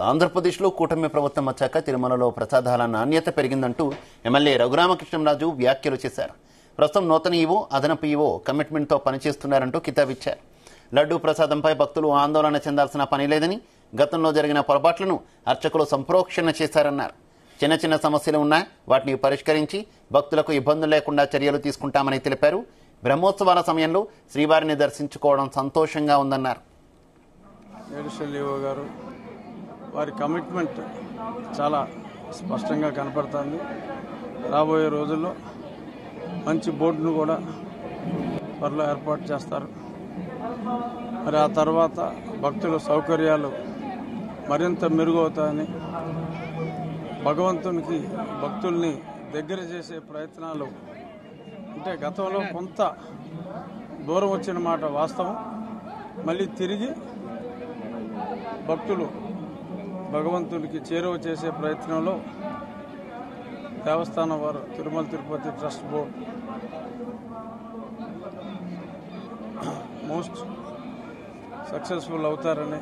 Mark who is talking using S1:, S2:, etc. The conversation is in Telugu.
S1: ఆంధ్రప్రదేశ్లో కూటమి ప్రభుత్వం వచ్చాక తిరుమలలో ప్రసాదాల నాణ్యత పెరిగిందంటూ ఎమ్మెల్యే రఘురామకృష్ణంరాజు వ్యాఖ్యలు చేశారు. ప్రస్తుతం నూతన ఈవో, అదనపు ఈవో కమిట్మెంట్తో పనిచేస్తున్నారంటూ కితాబిచ్చారు. లడ్డూ ప్రసాదంపై భక్తులు ఆందోళన చెందాల్సిన పని లేదని, గతంలో జరిగిన పొరపాట్లను అర్చకులు సంప్రోక్షణ చేశారన్నారు. చిన్న చిన్న సమస్యలు ఉన్నా వాటిని పరిష్కరించి భక్తులకు ఇబ్బందులు లేకుండా చర్యలు తీసుకుంటామని తెలిపారు. బ్రహ్మోత్సవాల సమయంలో శ్రీవారిని దర్శించుకోవడం సంతోషంగా ఉందన్నారు.
S2: వారి కమిట్మెంట్ చాలా స్పష్టంగా కనపడుతుంది. రాబోయే రోజుల్లో మంచి బోర్డును కూడా త్వరలో ఏర్పాటు చేస్తారు. మరి ఆ తర్వాత భక్తుల సౌకర్యాలు మరింత మెరుగవుతాయని, భగవంతునికి భక్తుల్ని దగ్గర చేసే ప్రయత్నాలు అంటే గతంలో కొంత దూరం వచ్చిన మాట వాస్తవం. మళ్ళీ తిరిగి భక్తులు భగవంతునికి చేరువ చేసే ప్రయత్నంలో దేవస్థానం వారు, Tirumala Tirupati trust board most successful అవుతారని